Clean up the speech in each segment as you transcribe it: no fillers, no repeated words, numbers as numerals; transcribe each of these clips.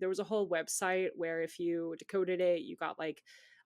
there was a whole website where if you decoded it, you got like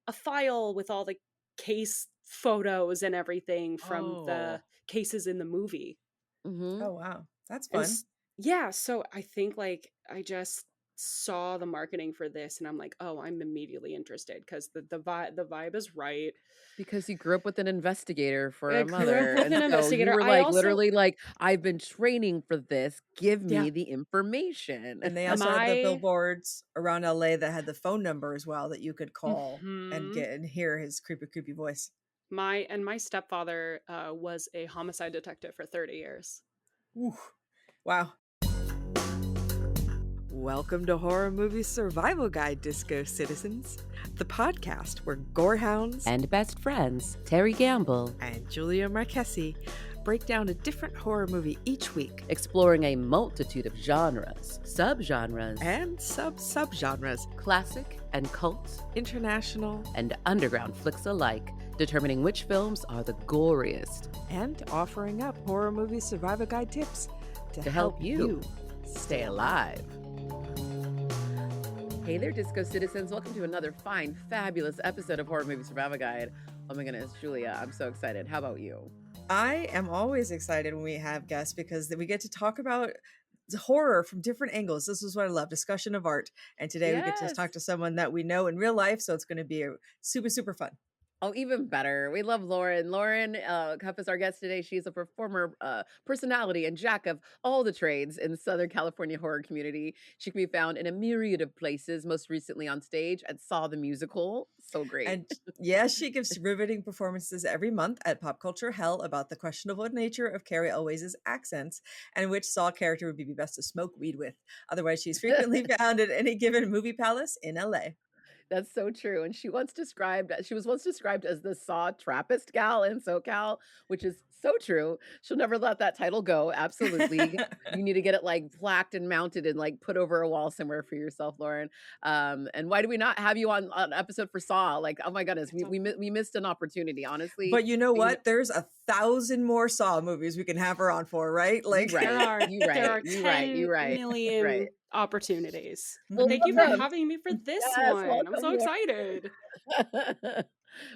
a file with all the case photos and everything from the cases in the movie. Mm-hmm. Oh, wow. That's And fun. yeah, so I think like I just saw the marketing for this and I'm like, oh, I'm immediately interested because the vibe is right. Because you grew up with an investigator for I a grew up mother, with and an so you investigator. were I like also literally like, I've been training for this. Give yeah me the information. And they also had the my billboards around LA that had the phone number as well that you could call and mhm. get and hear his creepy voice. My stepfather was a homicide detective for 30 years. Ooh, wow. Welcome to Horror Movie Survival Guide, Disco Citizens, the podcast where gorehounds And best friends, Terry Gamble, and Julia Marchesi break down a different horror movie each week, exploring a multitude of genres, subgenres, and subgenres, classic and cult, international, and underground flicks alike, determining which films are the goriest, and offering up Horror Movie Survival Guide tips to help you stay alive. Hey there, Disco Citizens. Welcome to another fine, fabulous episode of Horror Movie Survival Guide. Oh my goodness, Julia, I'm so excited. How about you? I am always excited when we have guests because we get to talk about horror from different angles. This is what I love, discussion of art. And today we get to Yes. talk to someone that we know in real life, so it's going to be super, super fun. Oh, even better. We love Lauren. Lauren Cupp is our guest today. She's a performer, personality, and jack of all the trades in the Southern California horror community. She can be found in a myriad of places, most recently on stage at Saw the Musical. So great. And yes, she gives riveting performances every month at Pop Culture Hell about the questionable nature of Cary Elwes' accents and which Saw character would be best to smoke weed with. Otherwise, she's frequently found at any given movie palace in LA. That's so true. And she was once described as the saw-trappiest gal in SoCal, which is so true. She'll never let that title go. Absolutely. You need to get it like plaqued and mounted and like put over a wall somewhere for yourself, Lauren. And why do we not have you on an episode for Saw? Like, oh my goodness, we missed an opportunity, honestly. But you know what? There's 1,000 more Saw movies we can have her on for, right? Like there are you're right. million opportunities. Well, Thank you for having me for this one. I'm so excited.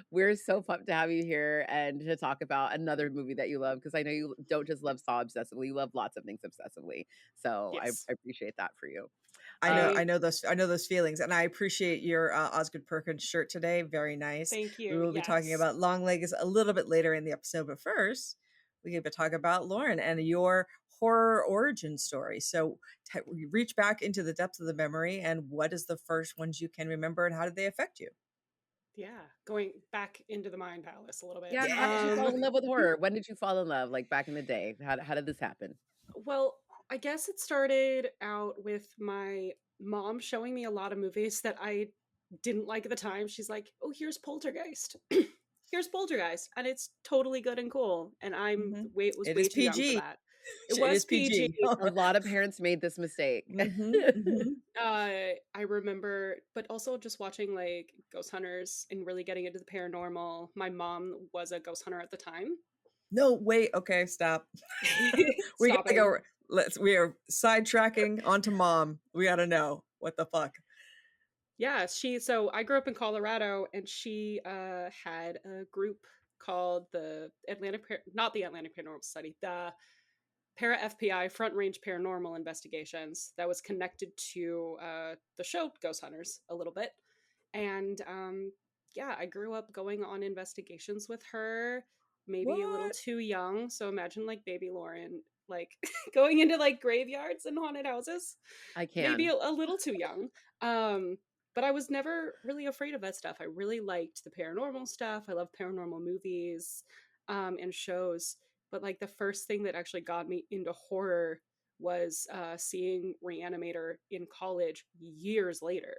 We're so pumped to have you here and to talk about another movie that you love, because I know you don't just love Saw obsessively, you love lots of things obsessively. So Yes. I appreciate that for you. I know those feelings, and I appreciate your Osgood Perkins shirt today. Very nice. Thank you. We will be talking about Longlegs a little bit later in the episode, but first we get to talk about Lauren and your horror origin story. So we reach back into the depths of the memory, and what is the first ones you can remember, and how did they affect you? Yeah, going back into the Mind Palace a little bit. Yeah, how did you fall in love with horror? When did you fall in love? Like back in the day? How did this happen? Well, I guess it started out with my mom showing me a lot of movies that I didn't like at the time. She's like, "Oh, here's Poltergeist." Here's Poltergeist, and it's totally good and cool. And I'm way too young for that. It was PG. A lot of parents made this mistake. I remember, but also just watching like ghost hunters and really getting into the paranormal. My mom was a ghost hunter at the time. No, wait. Okay, stop. We gotta go. We are sidetracking onto mom. We gotta know what the fuck. Yeah, so I grew up in Colorado, and she had a group called the not the Atlantic Paranormal Society, the Para FPI, Front Range Paranormal Investigations, that was connected to the show Ghost Hunters a little bit. And yeah, I grew up going on investigations with her, maybe a little too young. So imagine like baby Lauren, like going into like graveyards and haunted houses. I can. Maybe a little too young. But I was never really afraid of that stuff. I really liked the paranormal stuff. I love paranormal movies and shows. But like the first thing that actually got me into horror was seeing Re-Animator in college years later.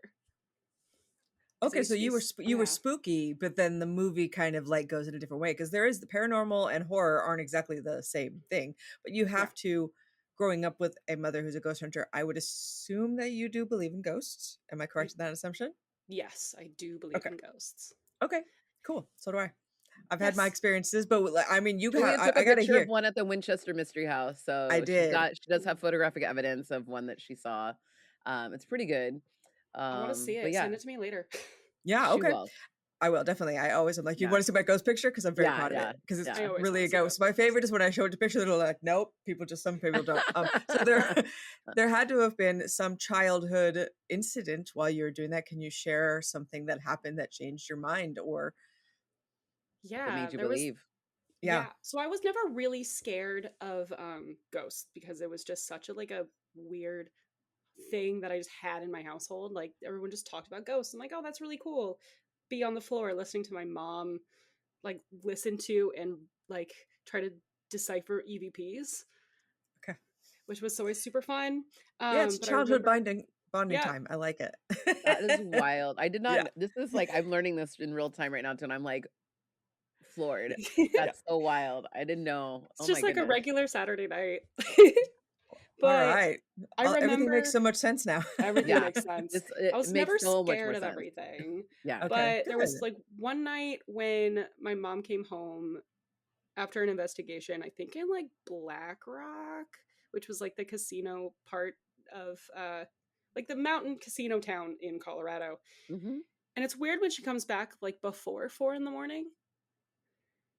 Okay, so you were spooky, but then the movie kind of like goes in a different way, because there is the paranormal and horror aren't exactly the same thing, but you have to. Growing up with a mother who's a ghost hunter, I would assume that you do believe in ghosts. Am I correct in that assumption? Yes, I do believe in ghosts. Okay, cool. So do I. I've had my experiences, but I mean, I got to hear one at the Winchester Mystery House. So I did. She does have photographic evidence of one that she saw. It's pretty good. I want to see But it. yeah, Send it to me later. Yeah, she okay. will. I will, definitely. I always am like, you Yeah. want to see my ghost picture? Because I'm very Yeah, proud of yeah, it. Because it's I always really wanna a see ghost. ghost My pictures. favorite is when I show it a picture, they're like, nope, some people don't. So there had to have been some childhood incident while you were doing that. Can you share something that happened that changed your mind? Or that Yeah, made you there was believe. yeah, so I was never really scared of ghosts because it was just such a like a weird thing that I just had in my household. Like everyone just talked about ghosts. I'm like, oh, that's really cool. Be on the floor listening to my mom like listen to and like try to decipher EVPs, okay, which was always super fun. yeah, it's But I childhood remember, bonding yeah, time. I like it. That is wild. I did not. Yeah, This is like I'm learning this in real time right now too, and I'm like floored. yeah. That's so wild. I didn't know. it's Oh my just like a goodness. regular Saturday night. All But right, I everything makes remember so much sense now. everything Yeah, makes sense. it I was makes never so much scared more of sense. everything. Yeah. Okay, But there was good. like one night when my mom came home after an investigation, I think in like Black Rock, which was like the casino part of like the mountain casino town in Colorado. Mm-hmm. And it's weird when she comes back like before 4 a.m.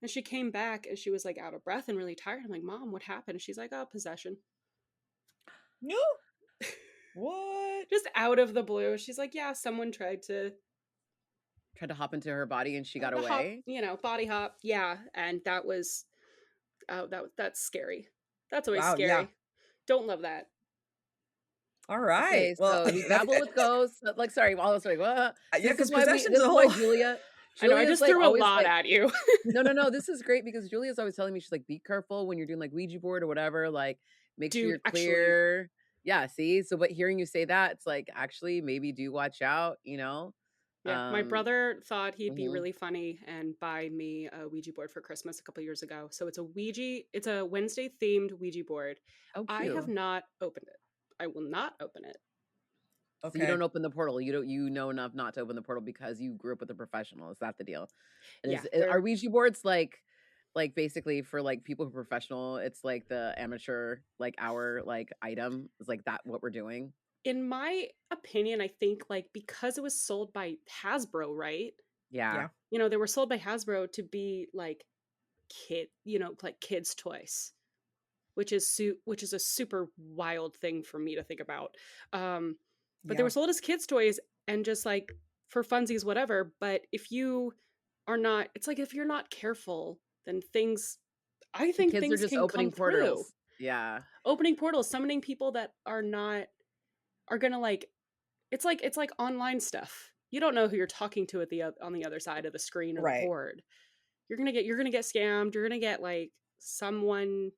And she came back and she was like out of breath and really tired. I'm like, Mom, what happened? And she's like, oh, possession. No, what? Just out of the blue. She's like, yeah, someone tried to Tried to hop into her body and she got the hop, away. body hop. Yeah. And that was, that's scary. That's always Wow, yeah. scary. Don't love that. All right. Okay, Well, so we dabble with ghosts. Like, sorry, I was like, what? yeah, because This possession's is a why whole. Julia. I know I just like threw a always lot like, at you. no. This is great because Julia's always telling me, she's like, be careful when you're doing like Ouija board or whatever. Like, make sure Dude, you're actually, clear. Yeah, see. So, but hearing you say that, it's like actually maybe do watch out. You know. yeah, my brother thought he'd be Mhm. really funny and buy me a Ouija board for Christmas a couple years ago. So it's a Wednesday themed Ouija board. Oh, I cute. have not opened it. I will not open it. So Okay. you don't open the portal. You know enough not to open the portal because you grew up with a professional. Is that the deal? And Yeah, are Ouija boards like basically for like people who are professional? It's like the amateur like hour like item. Is like that what we're doing? in my opinion, I think like because it was sold by Hasbro, right? Yeah. Yeah. They were sold by Hasbro to be like like kids' toys, which is a super wild thing for me to think about. But they Yeah. were sold as kids' toys and just like for funsies, whatever. But if you are not, it's like if you're not careful, then I think Kids are things just can opening come through. portals. Yeah. Opening portals, summoning people that are gonna like. It's like online stuff. You don't know who you're talking to on the other side of the screen or the Right. board. You're gonna get scammed. You're gonna get like someone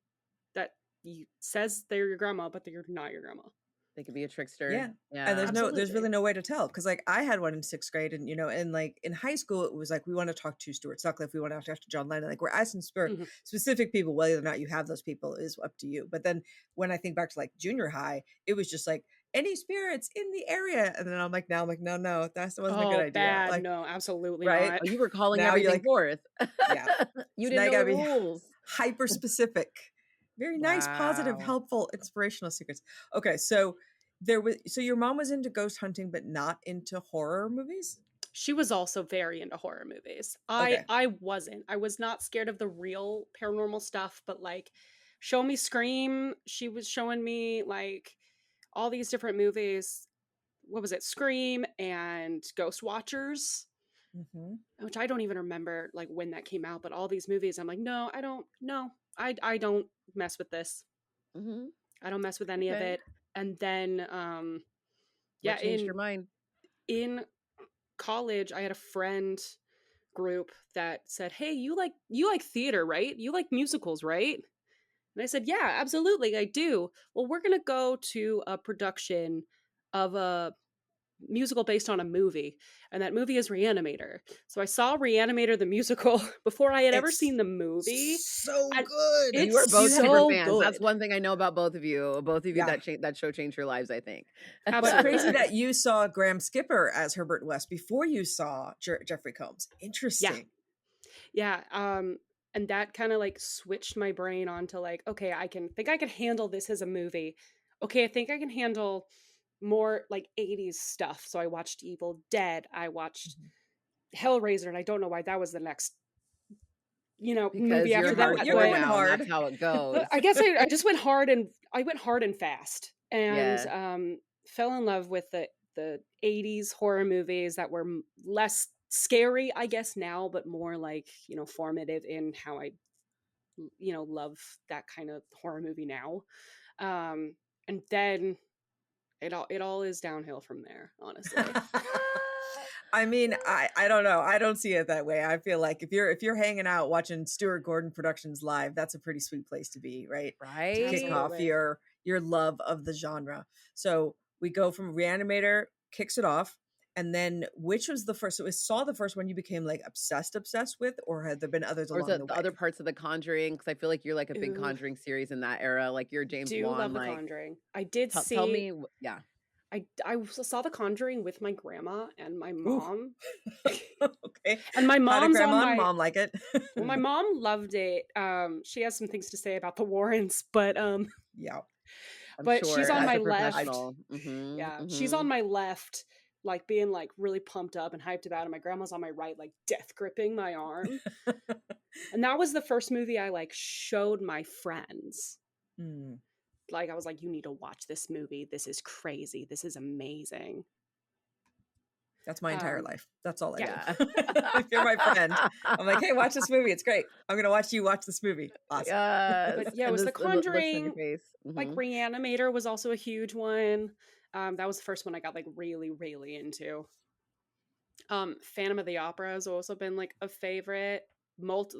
that says they're your grandma, but they're not your grandma. They could be a trickster. Yeah. Yeah. And there's Absolutely. really no way to tell. Cause like I had one in 6th grade and, and like in high school, it was like, we want to talk to Stuart Sutcliffe. We want to talk to John Lennon. Like we're asking Mhm. specific people, whether or not you have those people is up to you. But then when I think back to like junior high, it was just like any spirits in the area. And then I'm like, no, that wasn't a good idea. Bad. Like, No, absolutely right? not. Oh, you were calling Now you're everything like, forth. yeah. You So now didn't you know gotta the be rules. hyper specific. Very nice, positive, Wow. helpful, inspirational secrets. Okay, so your mom was into ghost hunting, but not into horror movies? She was also very into horror movies. Okay. I wasn't. I was not scared of the real paranormal stuff, but like show me Scream. She was showing me like all these different movies. What was it? Scream and Ghost Watchers, which I don't even remember like when that came out, but all these movies I'm like, no, I don't mess with this. Mm-hmm. I don't mess with any of Okay. it. And then What changed your mind? in college I had a friend group that said, hey, you like theater, right? You like musicals, right? And I said, yeah, absolutely, I do. Well, we're gonna go to a production of a musical based on a movie, and that movie is Re-Animator. So I saw Re-Animator the musical before I had ever seen the movie. So And good. it's You are both so super fans. good. That's one thing I know about both of you. Both of you, Yeah. that show changed your lives, I think. But Absolutely. crazy that you saw Graham Skipper as Herbert West before you saw Jeffrey Combs. Interesting. Yeah. And that kind of like switched my brain onto like, okay, I can handle this as a movie. Okay, I think I can handle more like 80s stuff. So I watched Evil Dead. I watched Hellraiser, and I don't know why that was the next, Because movie you're after that. You're going hardcore now, and hard. that's how it goes. I guess I just went hard, and I went hard and fast, and Yeah. fell in love with the 80s horror movies that were less scary, I guess now, but more like, formative in how I, love that kind of horror movie now. And then it all is downhill from there, honestly. I mean, I don't know. I don't see it that way. I feel like if you're hanging out watching Stuart Gordon Productions live, that's a pretty sweet place to be, right? Right? To kick off your love of the genre. So we go from Re-Animator kicks it off, and then which was the first? So was Saw the first one you became like obsessed with, or had there been others Or along is the it way? the other parts of the Conjuring? Because I feel like you're like a big Ooh. Conjuring series in that era. Like you're James Do Wan. love The Like, Conjuring. I did see. tell me, yeah. I saw The Conjuring with my grandma and my Ooh. mom. Okay. And my How did mom's grandma on and my mom like it? well, my mom loved it. She has some things to say about the Warrens, but Yeah. but sure, she's on as my a left. professional. Mhm, Yeah, mhm. she's on my left, like being like really pumped up and hyped about it. My grandma's on my right, like death gripping my arm. And that was the first movie I like showed my friends. Mm. Like I was like, you need to watch this movie. This is crazy. This is amazing. That's my entire life. That's all I yeah. do. If you're my friend, I'm like, hey, watch this movie. It's great. I'm going to watch you watch this movie. Awesome. Yes. But yeah, it And was this- The and looks on your Conjuring. face. Like Mhm. Re-Animator was also a huge one. That was the first one I got like really, really into. Phantom of the Opera has also been like a favorite. Yes.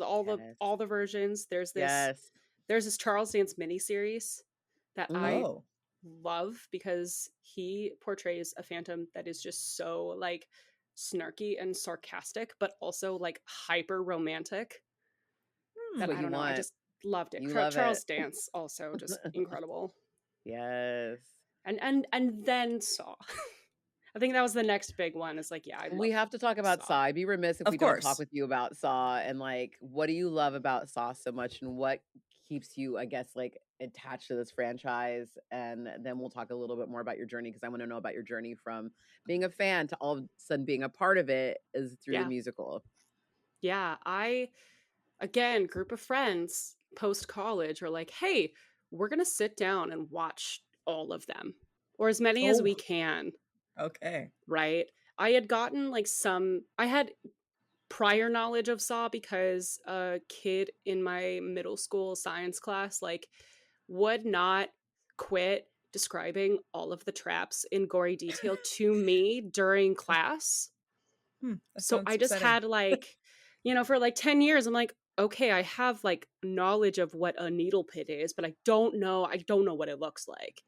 All the versions. There's Yes. this Charles Dance miniseries that I Oh. love because he portrays a phantom that is just so like snarky and sarcastic, but also like hyper romantic. That's what I you don't know. I want. just loved it. You love Charles it. Dance also just incredible. Yes. And then Saw. I think that was the next big one. It's like, yeah, We have to talk about Saw. Saw. I'd be remiss if Of we don't course. talk with you about Saw, and like, what do you love about Saw so much, and what keeps you, I guess, like attached to this franchise? And then we'll talk a little bit more about your journey, because I want to know about your journey from being a fan to all of a sudden being a part of it is through the musical. Yeah, again, group of friends post college are like, hey, we're gonna sit down and watch all of them, or as many as we can. Okay. Right. I had gotten like I had prior knowledge of Saw because a kid in my middle school science class like would not quit describing all of the traps in gory detail to me during class. So I just had like, for like 10 years, I'm like, okay, I have like knowledge of what a needle pit is, but I don't know what it looks like.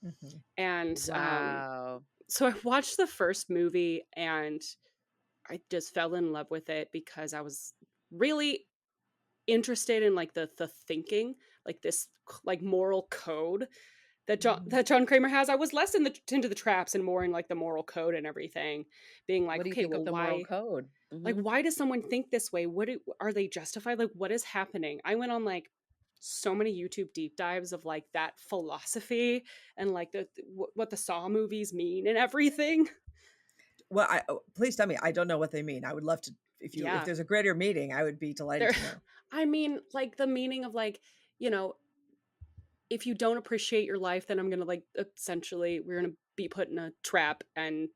Mm-hmm. And wow. So I watched the first movie and I just fell in love with it because I was really interested in like the thinking, like this like moral code that John Kramer has. I was less into the traps and more in like the moral code and everything, being like, what do you okay, think well, of the why? moral code? Like, why does someone think this way? Are they justified? Like, what is happening? I went on like so many YouTube deep dives of like that philosophy and like what the Saw movies mean and everything. Well, please tell me. I don't know what they mean. I would love to. If there's a greater meeting, I would be delighted to know. I mean, like the meaning of like, if you don't appreciate your life, then I'm gonna like essentially we're gonna be put in a trap and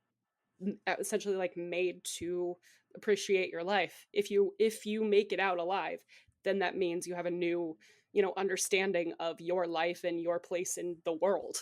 essentially like made to appreciate your life. If you make it out alive, then that means you have a new understanding of your life and your place in the world.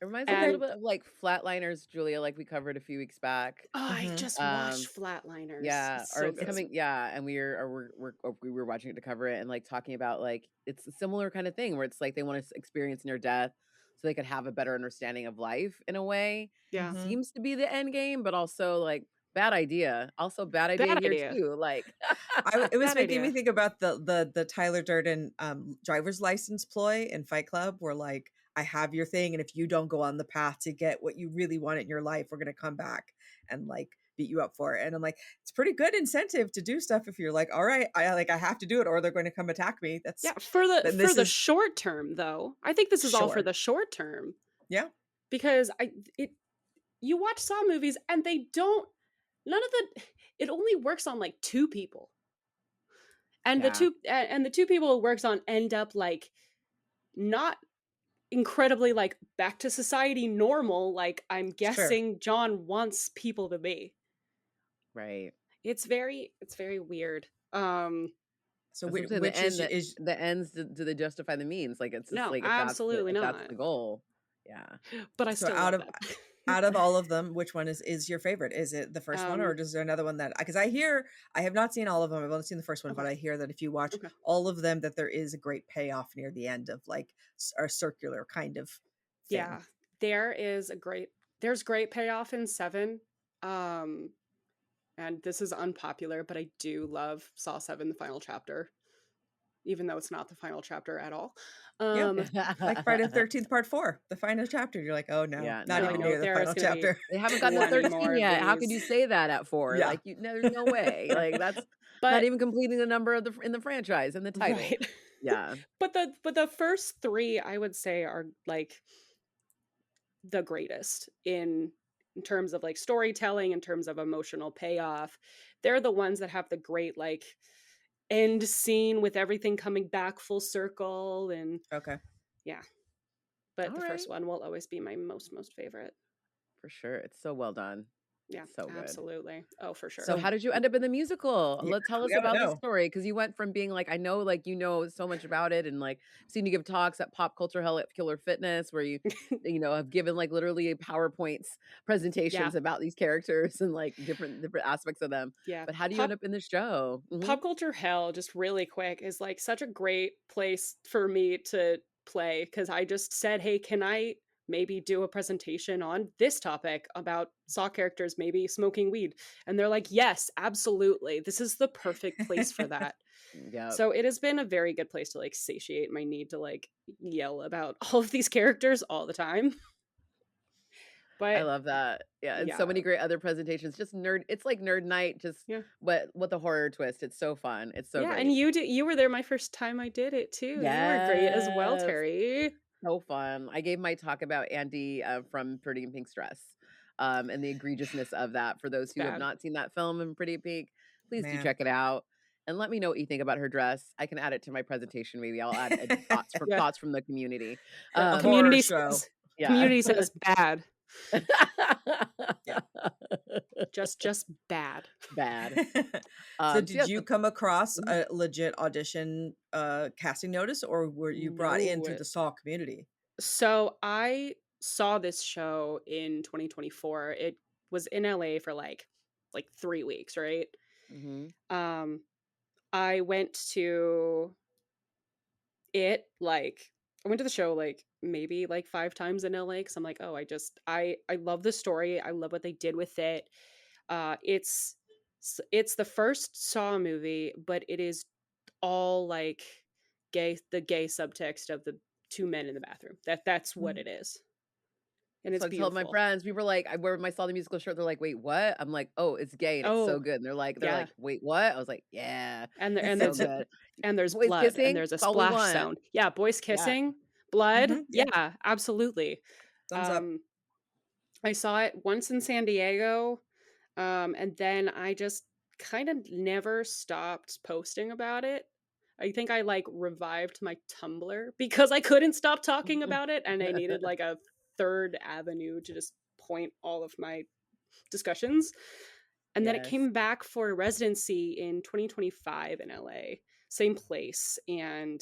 It reminds me a little bit of like Flatliners, Julia, like we covered a few weeks back. Oh, I just watched Flatliners. Yeah, it's so good. coming. Yeah, and we were watching it to cover it and like talking about like it's a similar kind of thing where it's like they want to experience near death so they could have a better understanding of life in a way. Yeah, seems to be the end game, but also like bad idea. Also bad idea here too. Like it was making me think about the Tyler Durden driver's license ploy in Fight Club, where like I have your thing, and if you don't go on the path to get what you really want in your life, we're gonna come back and like beat you up for it. And I'm like, it's pretty good incentive to do stuff if you're like, all right, I have to do it or they're going to come attack me. That's for the short term though. I think this is all for the short term. Yeah. because you watch Saw movies and it only works on like two people. And the two people it works on end up like not incredibly like back to society normal, like I'm guessing John wants people to be. Right. It's very weird. So which is the ends do they justify the means? Like it's just no, like absolutely if not. that's the goal. Yeah. But I still love that. Out of all of them, which one is your favorite? Is it the first one, or is there another one that, because I have not seen all of them. I've only seen the first one, but I hear that if you watch all of them, that there is a great payoff near the end of like a circular kind of thing. Yeah, there's great payoff in 7. And this is unpopular, but I do love Saw 7, the final chapter, even though it's not the final chapter at all. Like Friday the 13th Part 4, the final chapter. You're like, oh no, not even near the final chapter. They haven't gotten to 13 yet. How could you say that at 4? Yeah. Like, there's no way. Like that's not even completing the number in the franchise and the title. Right. Yeah. But the first 3, I would say, are like the greatest in terms of like storytelling, in terms of emotional payoff. They're the ones that have the great like end scene with everything coming back full circle. And yeah, but the first one will always be my most favorite for sure. It's so well done. Yeah, so good. Absolutely. Oh, for sure. So how did you end up in the musical? Let's tell us about the story, because you went from being like, I know like so much about it, and like seen you give talks at Pop Culture Hell at Killer Fitness, where you have given like literally PowerPoints presentations about these characters and like different aspects of them. Yeah. But how do you end up in the show? Pop Culture Hell, just really quick, is like such a great place for me to play, because I just said, hey, can I maybe do a presentation on this topic about Saw characters maybe smoking weed? And they're like, yes, absolutely, this is the perfect place for that. So it has been a very good place to like satiate my need to like yell about all of these characters all the time. But I love that. Yeah, and so many great other presentations. Just nerd. It's like nerd night. Just but with a horror twist. It's so fun. It's so great. And you were there my first time I did it too. Yes. You were great as well, Terry. So fun. I gave my talk about Andy from Pretty in Pink's dress, and the egregiousness of that. For those who have not seen that film in Pretty in Pink, please do check it out. And let me know what you think about her dress. I can add it to my presentation. Maybe I'll add thoughts from the community. Community says bad. Just bad. So did you come across a legit audition casting notice, or were you brought into the Saw community? So I saw this show in 2024. It was in LA for like 3 weeks, right? I went to it I went to the show like maybe like 5 times in LA, because I'm like, oh, I love the story. I love what they did with it. It's the first Saw movie, but it is all like the gay subtext of the 2 men in the bathroom. That's what it is. And it's beautiful. I told my friends, we were like, I wear my Saw the Musical shirt. They're like, wait, what? I'm like, oh, it's gay and it's so good. And they're like, wait, what? I was like, yeah. And so good. And there's blood kissing, and there's a splash sound. Yeah, boys kissing, blood. Yeah, absolutely. Thumbs up. I saw it once in San Diego, and then I just kind of never stopped posting about it. I think I like revived my Tumblr because I couldn't stop talking about it, and I needed like a third avenue to just point all of my discussions. And then it came back for residency in 2025 in LA, same place, and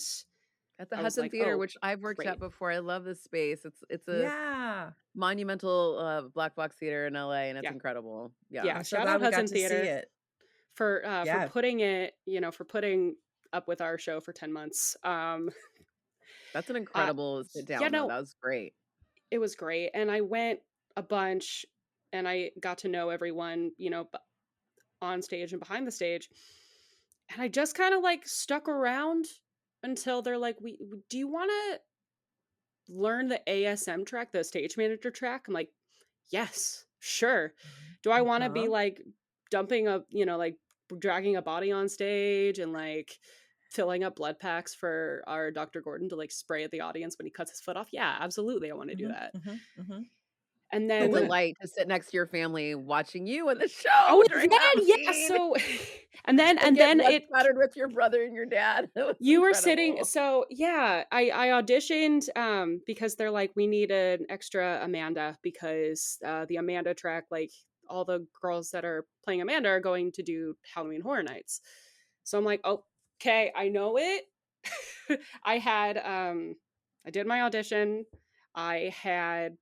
at the Hudson Theater, which I've worked at before. I love this space. It's a monumental black box theater in LA, and it's incredible. Yeah. Shout out Hudson Theater for putting it, for putting up with our show for 10 months. That's an incredible sit down. That was great. It was great, and I went a bunch, and I got to know everyone, on stage and behind the stage, and I just kind of like stuck around until they're like, do you want to learn the ASM track, the stage manager track? I'm like, yes, sure. Do I want to be like dumping like dragging a body on stage and like filling up blood packs for our Dr. Gordon to like spray at the audience when he cuts his foot off? Yeah, absolutely. I want to do that. And A then delight to sit next to your family watching you in the show oh, during then that yeah, scene so and then and get blood it spattered with your brother and your dad. It was you were sitting, incredible. so yeah, I auditioned because they're like, we need an extra Amanda because the Amanda track, like all the girls that are playing Amanda are going to do Halloween Horror Nights. So I'm like, oh, okay, I know it. I did my audition. I had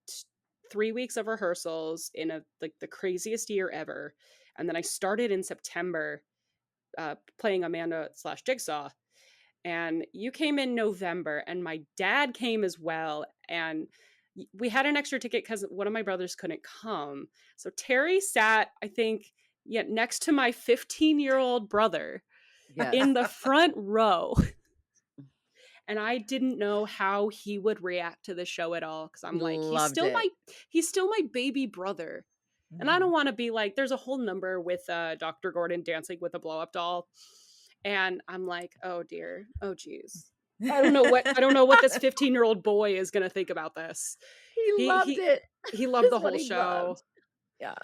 3 weeks of rehearsals in the craziest year ever. And then I started in September playing Amanda / Jigsaw. And you came in November, and my dad came as well. And we had an extra ticket because one of my brothers couldn't come. So Terry sat, I think, next to my 15-year-old brother in the front row. And I didn't know how he would react to the show at all, because I'm like, he's still my baby brother. And I don't want to be like, there's a whole number with Dr. Gordon dancing with a blow-up doll. And I'm like, oh dear, oh geez. I don't know what this 15-year-old boy is gonna think about this. He loved it. He loved the whole show. Yeah.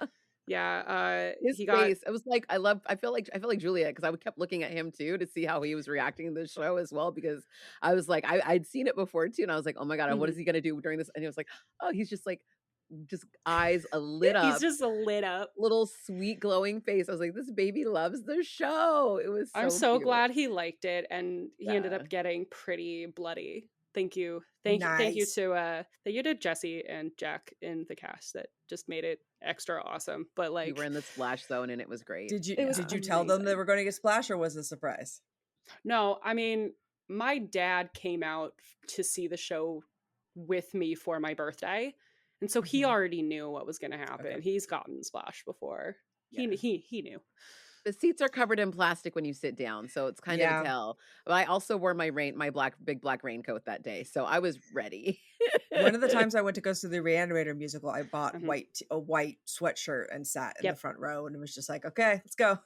Yeah. His face. It was like, I feel like Juliet, because I kept looking at him too to see how he was reacting to the show as well, because I was like, I'd seen it before too, and I was like, oh my God, what is he gonna do during this? And he was like, oh, he's just like, just eyes lit up. He's just a lit up little sweet glowing face. I was like, this baby loves the show. It was I'm so cute. glad he liked it, and he ended up getting pretty bloody. Thank you to Jesse and Jack in the cast that just made it extra awesome. But like, we were in the splash zone and it was great. Did you tell them they were going to get splash, or was it a surprise? No, I mean, my dad came out to see the show with me for my birthday, and so he already knew what was going to happen. Okay. He's gotten splash before. He knew. The seats are covered in plastic when you sit down, so it's kind of a tell. But I also wore my big black raincoat that day, so I was ready. One of the times I went to go see the Re-Animator musical, I bought a white sweatshirt and sat in the front row, and it was just like, okay, let's go.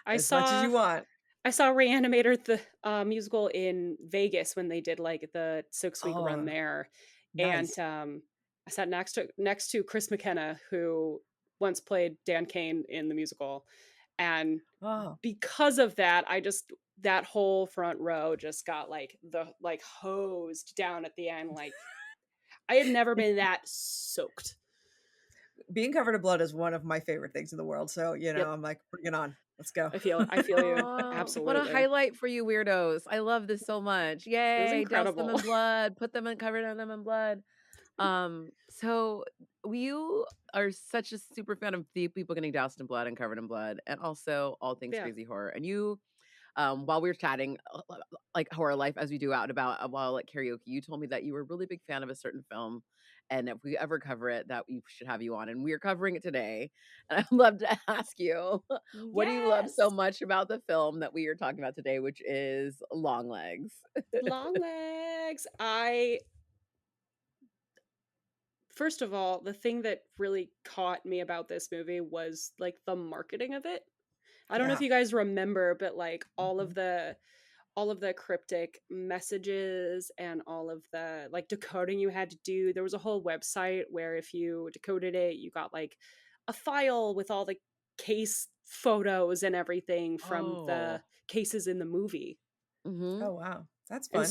As much as you want. I saw Re-Animator the musical in Vegas when they did like the 6-week run there, nice. And I sat next to Chris McKenna, who once played Dan Kane in the musical. And because of that, that whole front row just got hosed down at the end. Like, I had never been that soaked. Being covered in blood is one of my favorite things in the world. So, I'm like, bring it on. Let's go. I feel you. Absolutely. What a highlight for you weirdos. I love this so much. Yay. Douse them in blood. Covered them in blood. So you are such a super fan of the people getting doused in blood and covered in blood, and also all things crazy horror. And you, while we were chatting, like horror life as we do out and about while at karaoke, you told me that you were a really big fan of a certain film, and if we ever cover it, that we should have you on. And we're covering it today. And I'd love to ask you, what do you love so much about the film that we are talking about today, which is Longlegs? Longlegs. First of all, the thing that really caught me about this movie was like the marketing of it. I don't know if you guys remember, but like all of the cryptic messages and all of the like decoding you had to do. There was a whole website where if you decoded it, you got like a file with all the case photos and everything from the cases in the movie. Mm-hmm. Oh, wow. That's fun.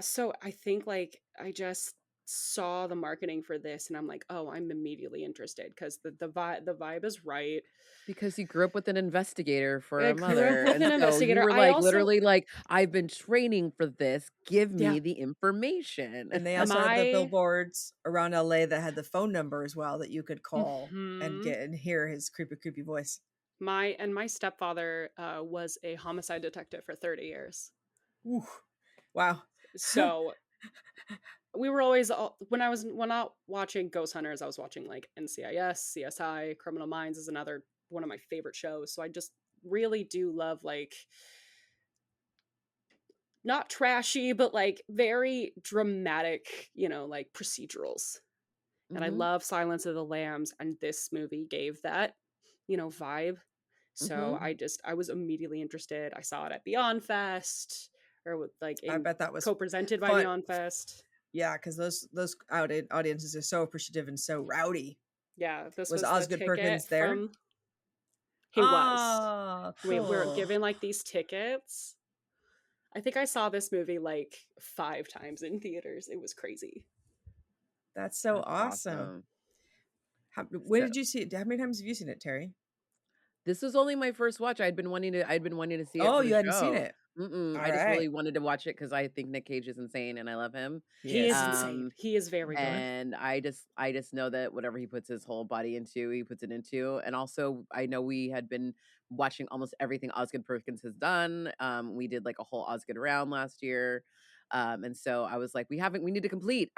So I think like I just saw the marketing for this and I'm like, oh, I'm immediately interested because the vibe is right. Because you grew up with an investigator for a mother. And so you were like, literally like, I've been training for this. Give me the information. And they also had the billboards around LA that had the phone number as well that you could call and hear his creepy voice. My stepfather was a homicide detective for 30 years. Ooh. Wow. So we were always, when not watching Ghosthunters, I was watching like NCIS, CSI, Criminal Minds is another one of my favorite shows. So I just really do love like, not trashy, but like very dramatic, like procedurals. And I love Silence of the Lambs, and this movie gave that, vibe. So I was immediately interested. I saw it at Beyond Fest, or with like I bet that was co-presented by Beyond Fest. Yeah, because those audiences are so appreciative and so rowdy. Yeah, this Was was Osgood the Perkins ticket there? from. He was. Oh, We were cool. given like these tickets. I think I saw this movie like 5 times in theaters. It was crazy. That's so awesome. When did you see it? How many times have you seen it, Terry? This was only my first watch. I'd been wanting to see it. Oh, for the you hadn't show. seen it. I just really wanted to watch it because I think Nic Cage is insane and I love him. He is insane. He is very good. And I just know that whatever he puts his whole body into, he puts it into. And also, I know we had been watching almost everything Osgood Perkins has done. We did like a whole Osgood round last year. And so I was like, we need to complete.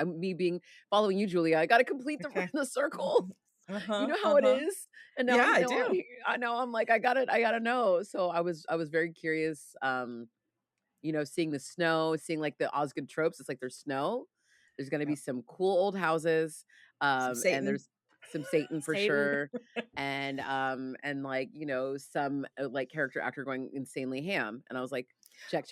Following you, Julia. I got to complete the circle. You know how it is. And now I do. I know. I'm like, I gotta know. So I was very curious. Seeing the snow, seeing like the Osgood tropes. It's like there's snow. There's gonna be some cool old houses. And there's some Satan for sure. And like, some like character actor going insanely ham. And I was like, check.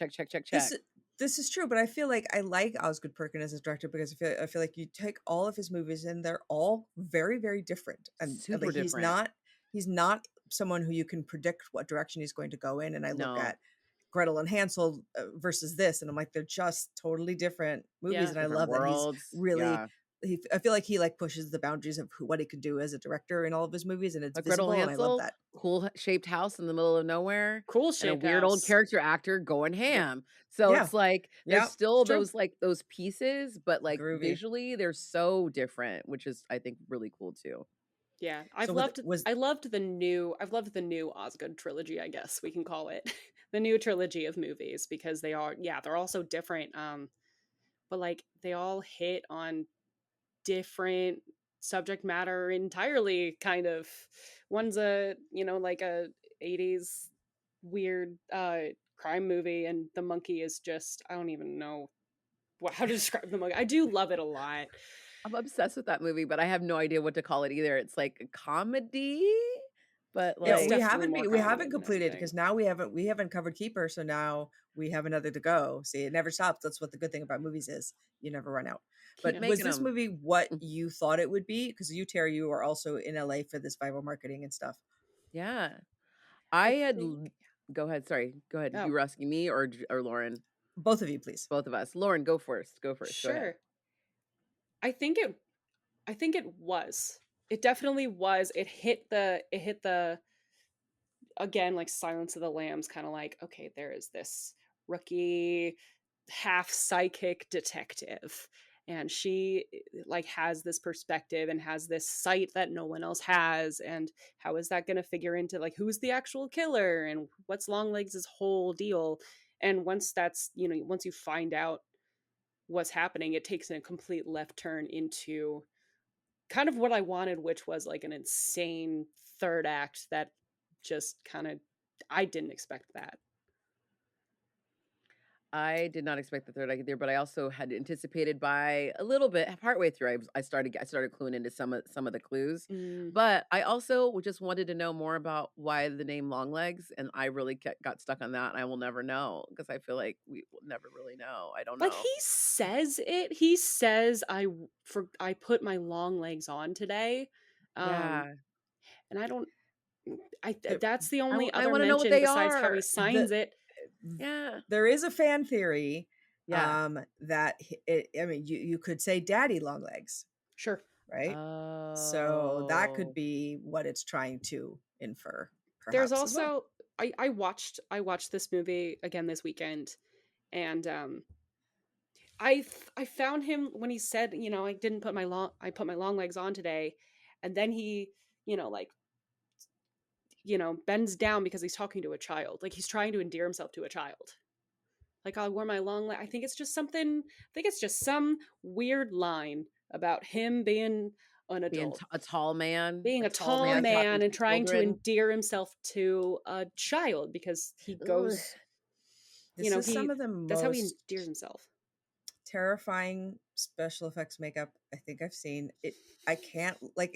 This is true, but I feel like I like Osgood Perkins as a director because I feel like you take all of his movies and they're all very, very different. And super like, different. He's not someone who you can predict what direction he's going to go in. And I look at Gretel and Hansel versus this, and I'm like, they're just totally different movies. And I love worlds. That he's really. I feel like he like pushes the boundaries of what he could do as a director in all of his movies, and it's visible, and I love that. Cool shaped house in the middle of nowhere. Cool shaped and a weird old character actor going ham. So it's like there's still those pieces, but like visually they're so different, which is I think really cool too. Yeah, I've loved the new Osgood trilogy, I guess we can call it. The new trilogy of movies, because they're all so different. But like they all hit on different subject matter entirely, kind of. One's a like a 80s weird crime movie, and the monkey is just, I don't even know how to describe the monkey. I do love it a lot. I'm obsessed with that movie, but I have no idea what to call it either. It's like a comedy, but like we haven't completed because now we haven't covered Keeper, so now we have another to go. See, it never stops. That's what the good thing about movies is. You never run out. But was this movie what you thought it would be? Because you, Terry, you are also in LA for this Viral marketing and stuff. Yeah. Go ahead. Sorry. Go ahead. You were asking me or Lauren? Both of you, please. Both of us. Lauren, go first. Sure. I think it was. It definitely was. It hit the again, like Silence of the Lambs, kind of like, okay, there is this rookie half psychic detective, and she like has this perspective and has this sight that no one else has, and how is that going to figure into like who's the actual killer and what's Longlegs' whole deal. And once that's, once you find out what's happening, it takes a complete left turn into kind of what I wanted, which was like an insane third act that just kind of, I didn't expect that. I did not expect the third act either, but I also had anticipated by a little bit. Partway through, I started cluing into some of the clues. But I also just wanted to know more about why the name Longlegs, and I really got stuck on that, and I will never know because I feel like we will never really know. I don't know. Like he says it. He says, I put my long legs on today. Yeah. And I don't. That's the only other mention besides how he signs it. Yeah, there is a fan theory that you could say Daddy Longlegs. Sure. Right. So that could be what it's trying to infer. There's also I watched this movie again this weekend, and I found him when he said, I put my long legs on today, and then he bends down because he's talking to a child. Like he's trying to endear himself to a child. Like, I wore my long leg. I think it's just some weird line about him being an adult. A tall man. Being a tall man and trying to endear himself to a child because he goes, some of the most that's how he endears himself. Terrifying special effects makeup I think I've seen. I can't like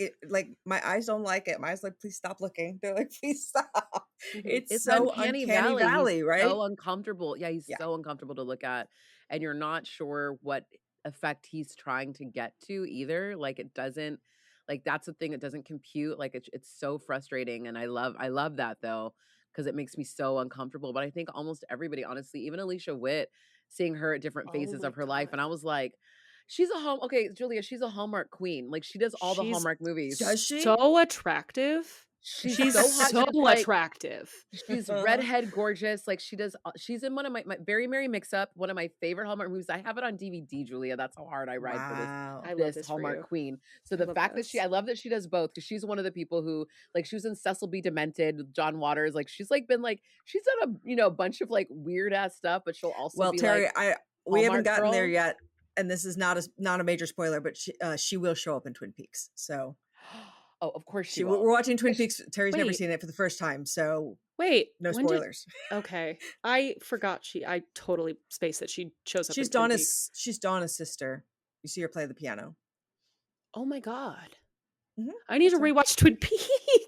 my eyes don't like it. My eyes like, please stop looking. They're like, please stop. It's so uncanny valley, right? So uncomfortable. Yeah, he's so uncomfortable to look at, and you're not sure what effect he's trying to get to either. Like it doesn't, like that's the thing, it doesn't compute. Like it's so frustrating, and I love that though, because it makes me so uncomfortable. But I think almost everybody, honestly, even Alicia Witt, seeing her at different Oh phases my of her life, God. and I was like, she's a okay, Julia, she's a Hallmark queen. Like she does all the She's Hallmark movies. Does she? so attractive. She's She's so hot. so She does, like, attractive. she's redhead gorgeous. Like she does, she's in one of my Very Merry Mix-Up, one of my favorite Hallmark movies. I have it on DVD, Julia. That's how hard I ride for Wow. I love this this for Hallmark you. queen. So I the love fact that this. I love that she does both, because she's one of the people who, like, she was in Cecil B. Demented with John Waters. Like she's like been like, she's done a bunch of like weird ass stuff, but she'll also Well, be Terry, like, we haven't Hallmark gotten there girl. yet, and this is not a major spoiler, but she will show up in Twin Peaks. So Oh, of course she will. we're watching Twin Peaks. Terry's never Wait. seen it for the first time, so Wait, no when did- spoilers. Okay, I forgot I totally spaced that she shows up. She's in Twin Donna's. Peaks. She's Donna's sister. You see her play the piano. Oh my God. Mhm, I need to that's her. rewatch Twin Peaks.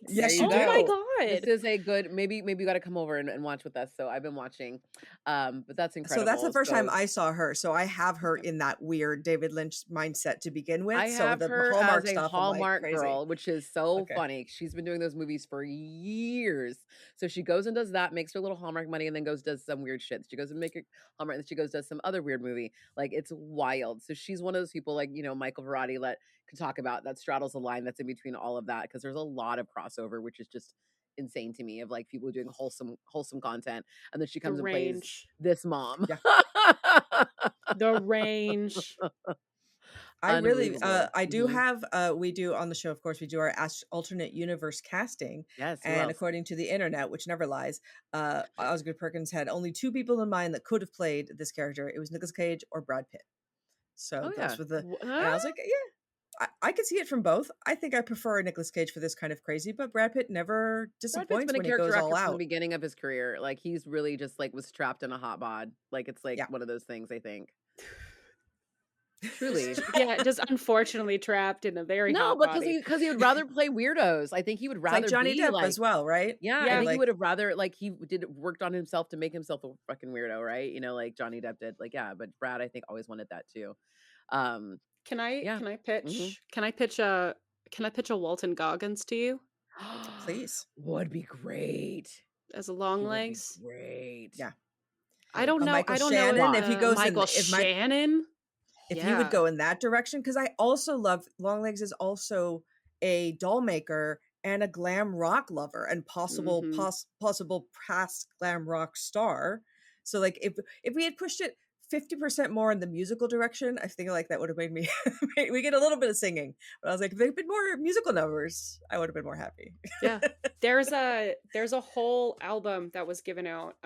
Yes, you oh my do. This God. is a good, maybe you got to come over and watch with us. So I've been watching, but that's incredible. So that's the first time So I saw her. So I have her in that weird David Lynch mindset to begin with. I so have the her Hallmark as a stuff, I'm like, Hallmark crazy. girl, which is so Okay. funny. She's been doing those movies for years. So she goes and does that, makes her little Hallmark money, and then does some weird shit. She goes and make her Hallmark, and then she does some other weird movie. Like it's wild. So she's one of those people, like, Michael Verratti can talk about, that straddles the line that's in between all of that, because there's a lot of crossover, which is just insane to me, of like people doing wholesome content, and then she comes and plays this mom. Yeah. The range. I really, Unbelievable. I do Mhm. have, we do on the show, of course, we do our alternate universe casting. Yes. Who And else? according to the internet, which never lies, Osgood Perkins had only 2 people in mind that could have played this character. It was Nicolas Cage or Brad Pitt. So Oh, yeah. those were and I was like, yeah, I could see it from both. I think I prefer Nicolas Cage for this kind of crazy, but Brad Pitt never Brad Pitt's disappoints been a when he character goes actor all from the out. beginning of his career. Like he's really just like was trapped in a hot bod. Like it's like Yeah. one of those things, I think. Truly. Yeah, just unfortunately trapped in a very No, hot but body. because he would rather play weirdos. I think he would It's rather like Johnny be Depp like, as well, right? yeah, Yeah, I think he like- would have rather, like, he worked on himself to make himself a fucking weirdo, right? Like Johnny Depp did. Like, yeah, but Brad, I think, always wanted that too. Can I Yeah. pitch? Mhm. Can I pitch a Walton Goggins to you Please. Would be great. as a He long would be legs? great. Yeah. I don't know. Michael I don't Shannon, know if he goes in- Michael if my- Shannon. If Yeah. you would go in that direction, because I also love Longlegs is also a doll maker and a glam rock lover and possible possible past glam rock star. So like if we had pushed it 50% more in the musical direction, I think like that would have made me we get a little bit of singing. But I was like, if they'd been more musical numbers, I would have been more happy. Yeah. There's a whole album that was given out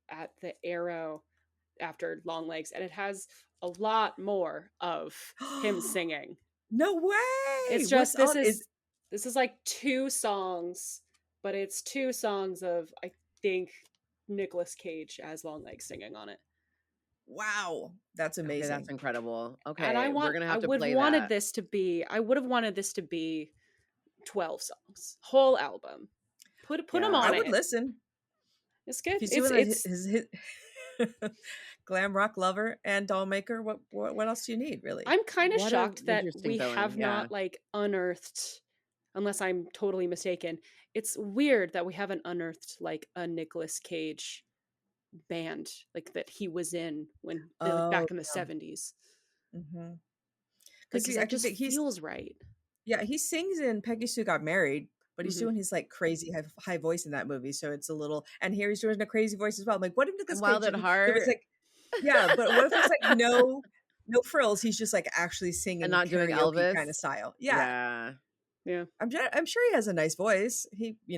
at the Arrow after Longlegs, and it has a lot more of him singing. No way. It's just this is like 2 songs, but it's 2 songs of, I think, Nicolas Cage as Longlegs singing on it. Wow, that's amazing. Okay, that's incredible. Okay, And we're gonna have to would play wanted that. this to be. I would have wanted this to be 12 songs, whole album. Put them on I it. would listen. It's good. If he's doing his glam rock lover and doll maker, what else do you need, really? I'm kind of What a shocked that interesting we villain, have yeah. not like unearthed, unless I'm totally mistaken. It's weird that we haven't unearthed like a Nicolas Cage band like that he was in when back in the 70s. Mm-hmm. Because I that just just think feels right. Yeah, he sings in Peggy Sue Got Married, but he's Mhm. doing his like crazy high voice in that movie, so it's a little. And here he's doing a crazy voice as well. I'm like, what if Nicolas And Wild Cage at it Heart, was like, yeah, but what if it's like no frills? He's just like actually singing and not doing karaoke Elvis kind of style. Yeah. Yeah. I'm sure he has a nice voice.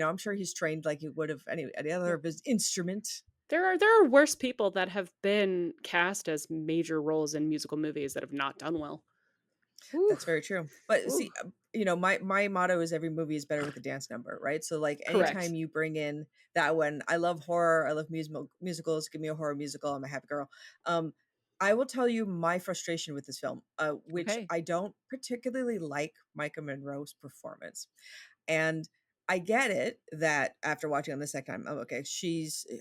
I'm sure he's trained like he would have any other of his instrument. There are worse people that have been cast as major roles in musical movies that have not done well. That's very true. But see, my motto is every movie is better with a dance number, right? So like anytime Correct. you bring in that one, I love horror, I love musicals, give me a horror musical, I'm a happy girl. I will tell you my frustration with this film, which Okay. I don't particularly like Maika Monroe's performance. And I get it that after watching on the second time, okay,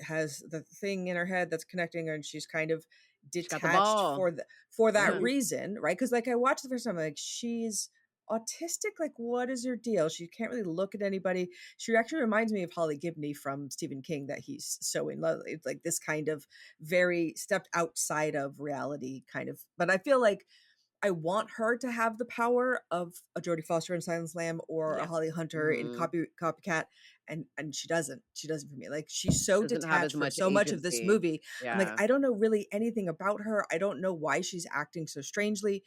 has the thing in her head that's connecting her, and she's kind of detached for that reason, right? Because like I watched the first time, like she's autistic. Like, what is her deal? She can't really look at anybody. She actually reminds me of Holly Gibney from Stephen King, that he's so in love. It's like this kind of very stepped outside of reality kind of. But I feel like I want her to have the power of a Jodie Foster in Silence Lamb or a Holly Hunter in Copycat, and she doesn't. She doesn't for me. Like she's so detached from so much of this movie. Yeah. I'm like, I don't know really anything about her. I don't know why she's acting so strangely.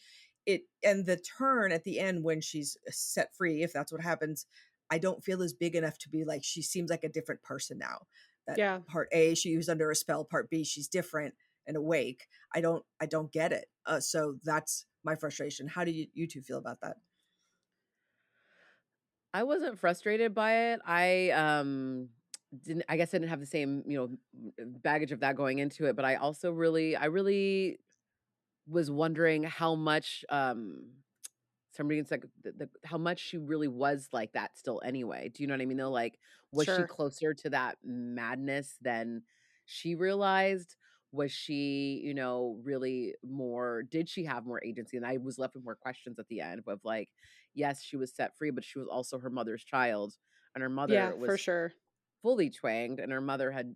And the turn at the end when she's set free, if that's what happens, I don't feel is big enough to be like, she seems like a different person now. That part A, she was under a spell. Part B, she's different and awake. I don't get it. So that's my frustration. How do you two feel about that? I wasn't frustrated by it. I guess I didn't have the same, baggage of that going into it, but I also really was wondering how much somebody's like how much she really was like that still anyway. Do you know what I mean? Though, like, was she closer to that madness than she realized? Was she, really more, did she have more agency? And I was left with more questions at the end of like, yes, she was set free, but she was also her mother's child. And her mother was for sure fully twanged, and her mother had,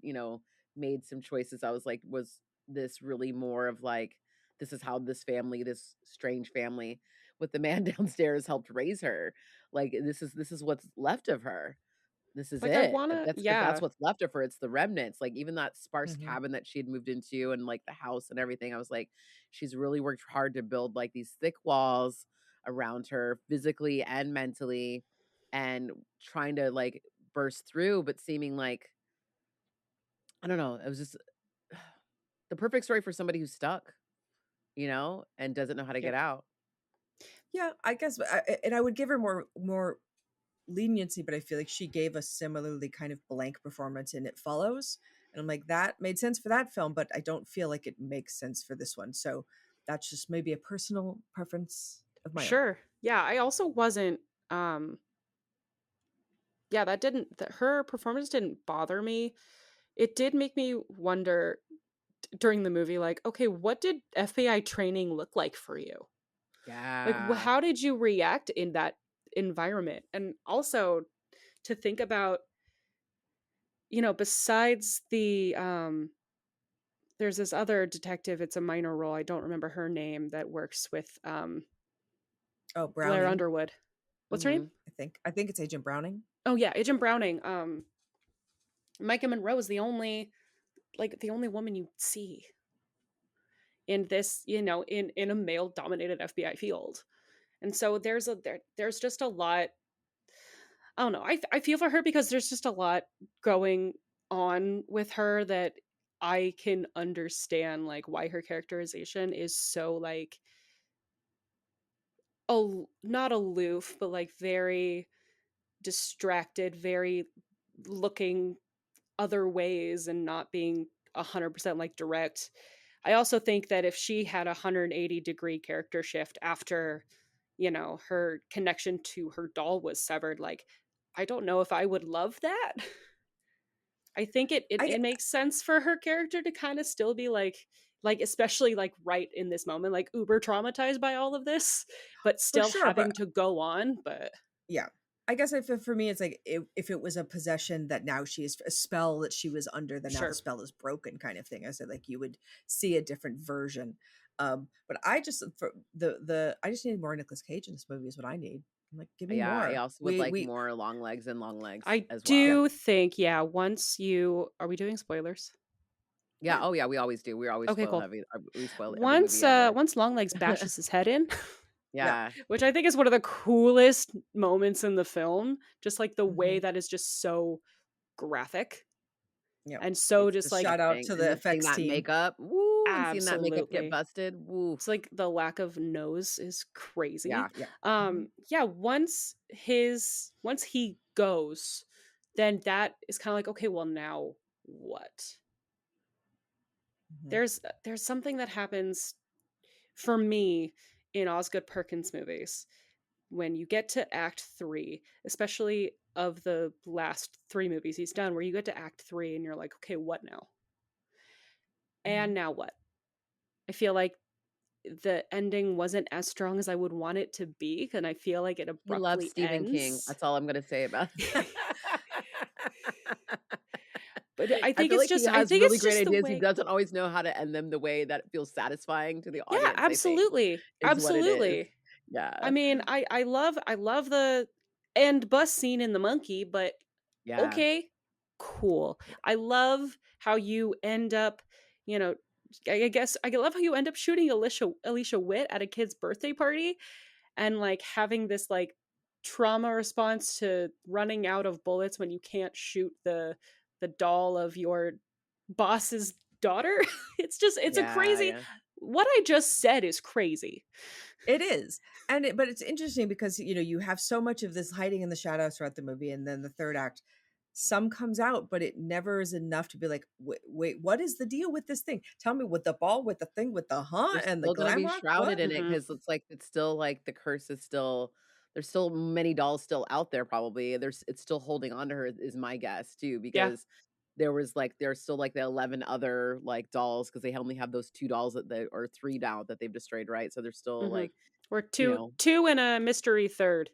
made some choices. I was like, was this really more of like, this is how this family, this strange family with the man downstairs helped raise her. Like, this is what's left of her. This is like, it. If that's what's left of her, it's the remnants. Like, even that sparse cabin that she had moved into, and like the house and everything, I was like, she's really worked hard to build like these thick walls around her physically and mentally, and trying to like burst through, but seeming like, I don't know, it was just the perfect story for somebody who's stuck, and doesn't know how to get out. Yeah, I guess, and I would give her more leniency, but I feel like she gave a similarly kind of blank performance in It Follows, and I'm like, that made sense for that film, but I don't feel like it makes sense for this one. So that's just maybe a personal preference of my own. Yeah, I also wasn't her performance didn't bother me. It did make me wonder during the movie, like, okay, what did FBI training look like for you? Yeah. Like, how did you react in that environment? And also to think about, besides the there's this other detective, it's a minor role, I don't remember her name, that works with Blair Underwood. What's her name? I think it's Agent Browning. Oh yeah, Agent Browning. Maika Monroe is the only woman you see in this, in a male dominated FBI field. And so there's just a lot, I don't know, I feel for her, because there's just a lot going on with her that I can understand, like, why her characterization is so, like, not aloof, but like very distracted, very looking other ways and not being 100% like direct. I also think that if she had a 180-degree character shift after, her connection to her doll was severed, like, I don't know if I would love that. I think it makes sense for her character to kind of still be like, especially like right in this moment, like uber traumatized by all of this, but still having to go on. But yeah, I guess for me, it's like if it was a possession that now she is a spell that she was under, then now the spell is broken, kind of thing. I said, like, you would see a different version. But I just I just need more Nicolas Cage in this movie is what I need. I'm like, give me more. I also would like more Longlegs and Longlegs. I as do well. think, once are we doing spoilers? Yeah. Oh yeah, we always do. We always spoil heavy. We spoil it. Once Longlegs bashes his head in. Yeah. Which I think is one of the coolest moments in the film. Just like the way that is just so graphic. Yeah. And so just like shout out to the effects team. Makeup. Woo, and seeing that makeup get busted. Woo. It's like the lack of nose is crazy. Yeah. Once he goes, then that is kind of like, okay, well, now what? There's something that happens for me in Osgood Perkins movies when you get to Act 3, especially of the last 3 movies he's done, where you get to Act 3 and you're like, okay, what now? And now what? I feel like the ending wasn't as strong as I would want it to be, and I feel like it He loves abruptly Stephen King. ends. That's all I'm gonna say about it. But I I think feel it's like he just I has think really it's great just the ideas. He way. doesn't always know how to end them the way that feels satisfying to the Yeah, audience, I think, absolutely. is what it is. Absolutely. I Yeah. mean, I love the end bus scene in The Monkey, but Yeah. okay, cool. I love how you end up, you know, I guess I love how you end up shooting Alicia Witt at a kid's birthday party, and like having this like trauma response to running out of bullets when you can't shoot the doll of your boss's daughter. It's a Yeah, crazy, yeah. what I just said is crazy. It is. But it's interesting because you have so much of this hiding in the shadows throughout the movie, and then the third act, some comes out, but it never is enough to be like, wait, what is the deal with this thing? Tell me, with the ball, with the thing, with the They're and the still gonna glam be rock, shrouded what? in it Mhm. because it's still like the curse is still there's still many dolls still out there probably. It's still holding on to her is my guess too, Yeah. because there's still like the 11 other like dolls because they only have those 2 dolls that they or 3 now that they've destroyed, right? So there's still Mhm. like, Or you two know, two and a mystery third.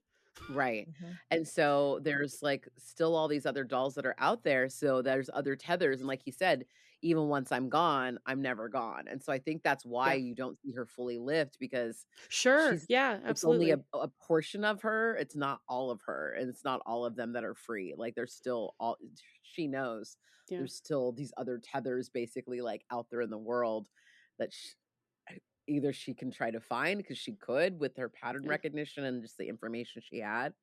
right. Mhm. And so there's like still all these other dolls that are out there. So there's other tethers. And like he said, even once I'm gone, I'm never gone. And so I think that's why Yeah. you don't see her fully lift because Sure. she's Yeah, it's only absolutely. a portion of her. It's not all of her. And it's not all of them that are free. Like there's still all she knows Yeah. there's still these other tethers basically like out there in the world that either she can try to find because she could with her pattern Yeah. recognition and just the information she had,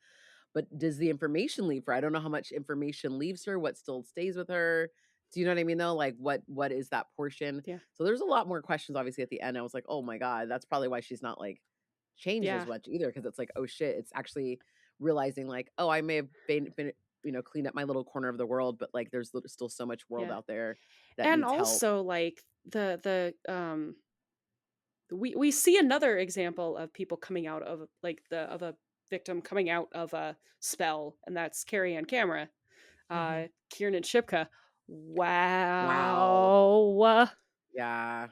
but does the information leave her? I don't know how much information leaves her, what still stays with her. Do you know what I mean though? Like what is that portion? Yeah. So there's a lot more questions obviously at the end. I was like, "Oh my god, that's probably why she's not like changed as Yeah. much either because it's like, oh shit, it's actually realizing like, oh, I may have been cleaned up my little corner of the world, but like there's still so much world Yeah. out there that And needs help." also like the we see another example of people coming out of like the of a victim coming out of a spell, and that's Carrie on camera. Mhm. Kiernan Shipka. Wow. Wow. Yeah.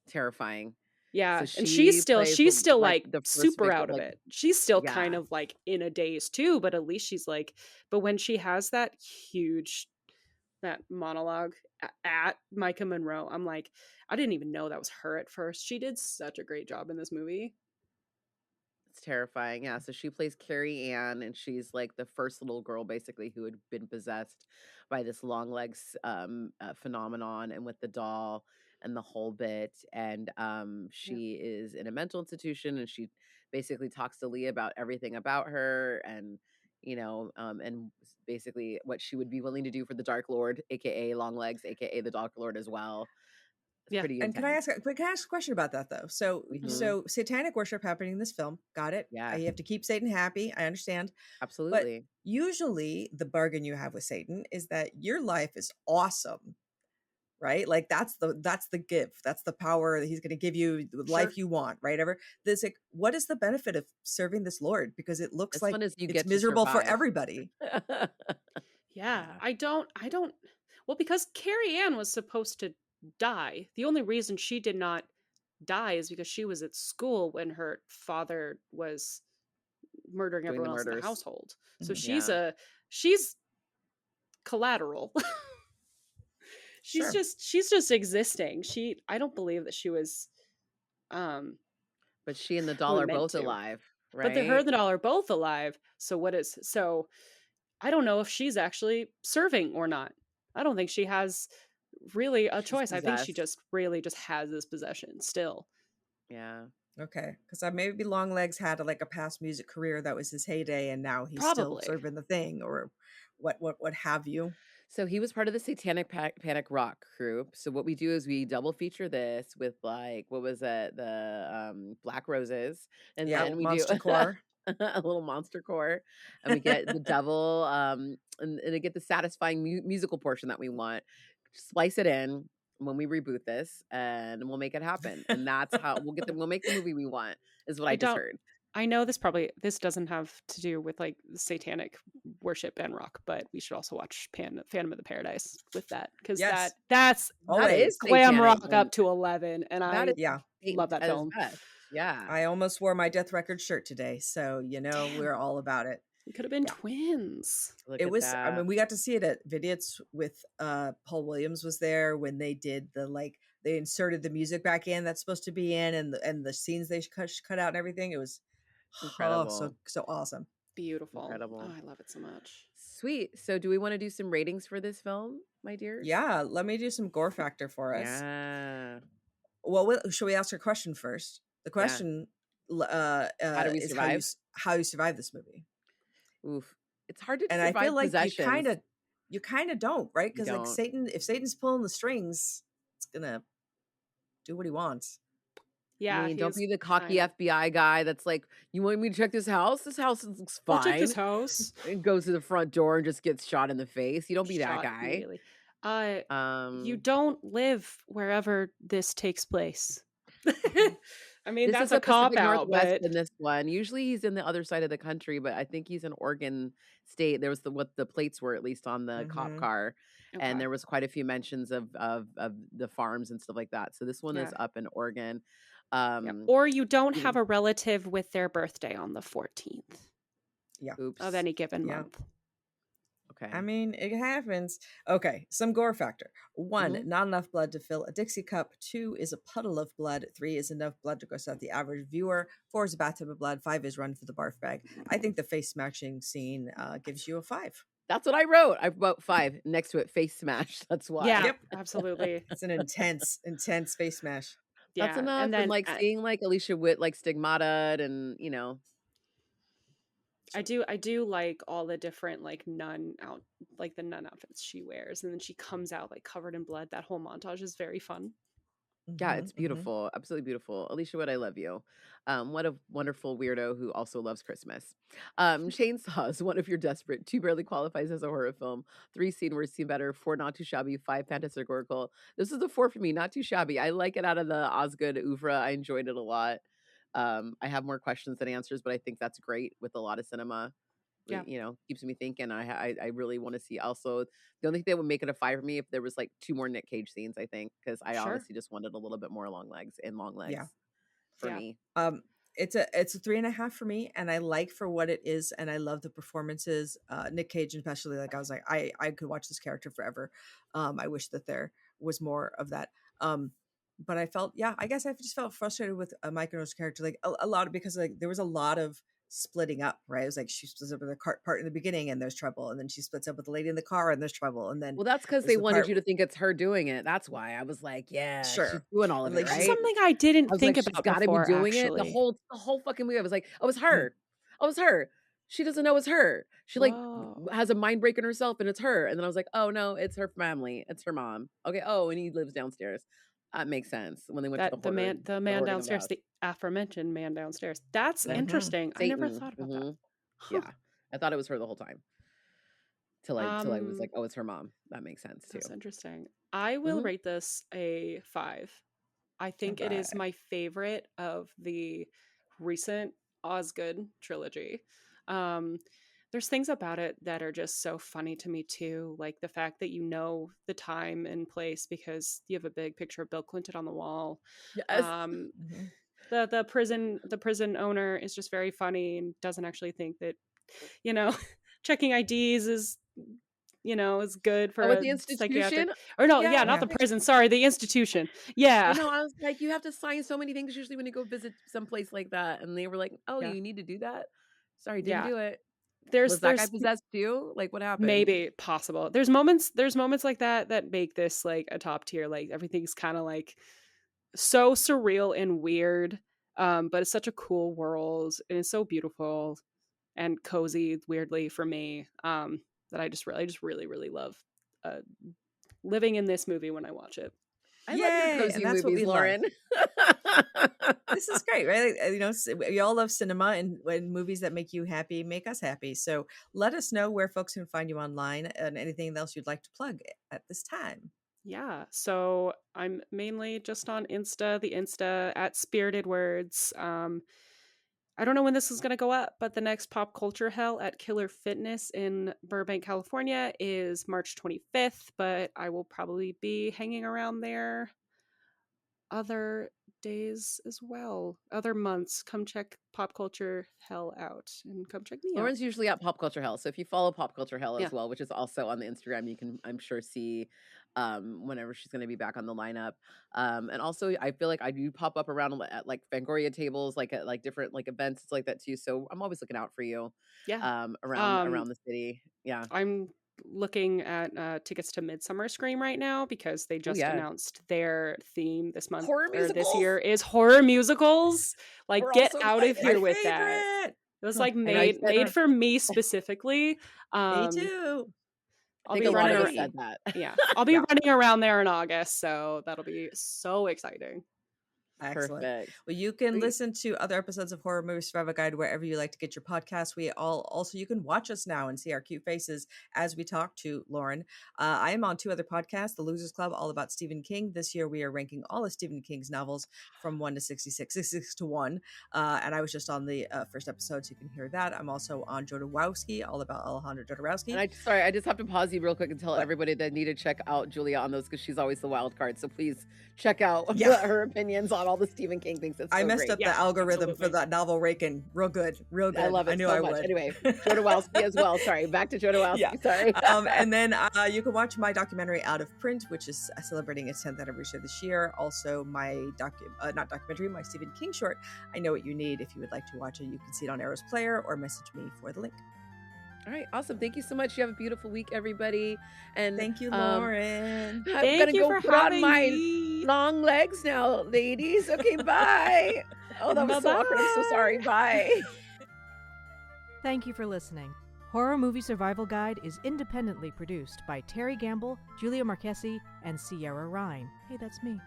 Terrifying. So Yeah, and she plays she's still like like the first super victim, out of like it. She's still kind yeah. of like in a daze too, but at least she's like, but when she has that huge that monologue at Maika Monroe, I'm like, I didn't even know that was her at first. She did such a great job in this movie. It's terrifying. Yeah. So she plays Carrie Ann, and she's like the first little girl basically who had been possessed by this long legs phenomenon and with the doll and the whole bit. And Yeah. she is in a mental institution and she basically talks to Leah about everything about her and and basically what she would be willing to do for the Dark Lord, aka Longlegs, aka the Dark Lord as well. It's Yeah. pretty And intense. can I ask a question about that though? So Mhm. Hmm. so satanic worship happening in this film. Got it. Yeah, You have to keep Satan happy. I understand. But absolutely. usually the bargain you have with Satan is that your life is awesome, right? Like that's the gift. That's the power that he's going to give you, the Sure. life you want, right? Ever this like, what is the benefit of serving this Lord? Because it looks This like one is you it's get to miserable for survive. everybody. Yeah. Yeah. I don't well, because Carrie Ann was supposed to die. The only reason she did not die is because she was at school when her father was murdering Doing the everyone else in the murders. household. So Mhm. Yeah. she's collateral. Sure. She's just existing. I don't believe that she was um But she and the doll really are meant both to. alive, But her right? and the doll are both alive. So I don't know if she's actually serving or not. I don't think she has really a She's choice. I think she possessed. just really just has this possession still. Yeah. Okay, because maybe Longlegs had like a past music career that was his heyday, and now he's still Probably. serving the thing, or what have you. So he was part of the Satanic Panic rock group. So what we do is we double feature this with like what was it, the Black Roses, and Yep, then we do Monster Core. a little monster core, and we get the devil, and I get the satisfying musical portion that we want. Splice it in when we reboot this, and we'll make it happen. And that's how we'll make the movie we want. Is what I I just don't heard. I know this doesn't have to do with like satanic worship and rock, but we should also watch Phantom of the Paradise with that, because Yes. that's That is glam satanic. rock up to 11, and That I is love that at its film. best. Yeah. I almost wore my Death Record shirt today, so we're all about it. We could have been twins. Look It at was. I that. mean, we got to see it at Vidiots with Paul Williams was there when they did they inserted the music back in that's supposed to be in, and the scenes they cut out and everything. It was incredible. So awesome. Beautiful. Incredible. Oh, I love it so much. Sweet. So do we want to do some ratings for this film, my dears? Yeah, let me do some gore factor for us. Yeah. Well, should we ask her question first? The question how do we survive? How you survive this movie. Oof. It's hard to and survive I feel like possessions. you kind of don't, right? Because like if Satan's pulling the strings, it's gonna do what he wants. Yeah, I mean, don't be the cocky FBI guy that's like, you want me to check this house? This house looks fine. I'll check this house. And goes to the front door and just gets shot in the face. You don't be that guy. You don't live wherever this takes place. I mean, this that's is a cop out, but in this one. Usually he's in the other side of the country, but I think he's in Oregon State. There was what the plates were, at least on the cop car. Okay. And there was quite a few mentions of the farms and stuff like that. So this one is up in Oregon. Or you don't have a relative with their birthday on the 14th. Yeah. Of any given month. Okay. I mean, it happens. Okay, some gore factor. 1, not enough blood to fill a Dixie cup. 2 is a puddle of blood. 3 is enough blood to gross out the average viewer. 4 is a bathtub of blood. 5 is run for the barf bag. I think the face smashing scene gives you a 5. That's what I wrote. I wrote 5 next to it. Face smash. That's why. Yeah, absolutely. It's an intense face smash. That's enough. And then seeing like Alicia Witt like stigmata'd and I do like all the different like the nun outfits she wears, and then she comes out like covered in blood. That whole montage is very fun. Yeah, it's beautiful. Absolutely beautiful. Alicia Witt, I love you. What a wonderful weirdo who also loves Christmas. Chainsaws, 1 if you're desperate. 2 barely qualifies as a horror film. 3 seen worse, seen better. 4 not too shabby. 5 phantasmagorical. This is a 4 for me, not too shabby. I like it out of the Osgood oeuvre. I enjoyed it a lot. I have more questions than answers, but I think that's great with a lot of cinema. Yeah, keeps me thinking. I really want to see. Also, the only thing that would make it a 5 for me if there was like 2 more Nic Cage scenes. I think because I honestly just wanted a little bit more Longlegs. Yeah, for me. It's a 3.5 for me, and I like for what it is, and I love the performances. Nic Cage especially. Like I was like, I could watch this character forever. I wish that there was more of that. But I felt, I guess I just felt frustrated with Maika Monroe's character, like a lot because like there was a lot of splitting up, right? It was like she splits up with the part in the beginning and there's trouble, and then she splits up with the lady in the car and there's trouble, and then that's because they wanted you to think it's her doing it. That's why I was like, she's doing all of it, right? Something I didn't think about. She's got to be doing it. The whole fucking movie. I was like, oh, it's her. Oh, it's her. She doesn't know it's her. She like has a mind break in herself, and it's her. And then I was like, oh no, it's her family. It's her mom. Okay. Oh, and he lives downstairs. That makes sense when they went to the man downstairs, the aforementioned man downstairs. That's interesting. Satan. I never thought about that. Huh. Yeah, I thought it was her the whole time. Till I was like, oh, it's her mom. That makes sense too. That's interesting. I will rate this a 5. I think it is my favorite of the recent Osgood trilogy. There's things about it that are just so funny to me too, like the fact that the time and place because you have a big picture of Bill Clinton on the wall. Yes. The prison owner is just very funny and doesn't actually think that checking IDs is is good for the institution or not the prison, sorry, the institution. I was like, you have to sign so many things usually when you go visit someplace like that, and they were like, oh, you need to do that. Sorry, didn't do it. Was that guy possessed too? Like, what happened? Maybe possible. There's moments like that make this like a top tier. Like everything's kind of like so surreal and weird, but it's such a cool world and it's so beautiful and cozy, weirdly for me, that I just really love living in this movie when I watch it. I love your cozy movies, Lauren. This is great, right? We all love cinema, and when movies that make you happy make us happy. So let us know where folks can find you online and anything else you'd like to plug at this time. Yeah, so I'm mainly just on the Insta at Spirited Words. I don't know when this is going to go up, but the next Pop Culture Hell at Killer Fitness in Burbank, California is March 25th, but I will probably be hanging around there other days as well, other months. Come check Pop Culture Hell out and come check me out. Lauren's usually at Pop Culture Hell, so if you follow Pop Culture Hell as well, which is also on the Instagram, you can, I'm sure, see whenever she's going to be back on the lineup. And also, I feel like I do pop up around at like Fangoria tables, like at like different like events, it's like that too. So I'm always looking out for you. Around the city. Yeah, I'm looking at tickets to Midsummer Scream right now because they just announced their theme this month or this year is horror musicals. Like, get out of here with that. It was like made for me specifically. Me too. I'll be running. I'll be running around there in August, so that'll be so exciting. Excellent. Perfect. Well, you can listen to other episodes of Horror Movie Survival Guide wherever you like to get your podcasts. You can watch us now and see our cute faces as we talk to Lauren. I am on 2 other podcasts, The Losers Club, all about Stephen King. This year we are ranking all of Stephen King's novels from 1 to 66 to 1. And I was just on the first episode, so you can hear that. I'm also on Jodorowsky, all about Alejandro Jodorowsky. And I just have to pause you real quick and tell everybody that need to check out Julia on those because she's always the wild card. So please check out her opinions on all the Stephen King things. I messed up the algorithm for that novel raking. Real good. I love it. I knew I would. Anyway, Jodorowsky as well. Sorry, back to Jodorowsky. Sorry. And then you can watch my documentary Out of Print, which is celebrating its 10th anniversary this year. Also, my my Stephen King short, I Know What You Need. If you would like to watch it, you can see it on Arrow's Player or message me for the link. All right, awesome. Thank you so much. You have a beautiful week, everybody. And thank you, Lauren. I'm gonna go put on my long legs now, ladies. Okay, bye. Oh, that was so awkward. I'm so sorry. Bye. Thank you for listening. Horror Movie Survival Guide is independently produced by Terry Gamble, Julia Marchesi, and Sierra Ryan. Hey, that's me.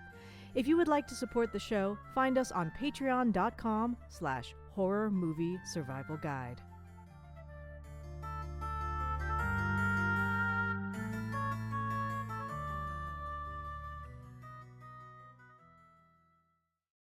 If you would like to support the show, find us on patreon.com/horror movie survival guide.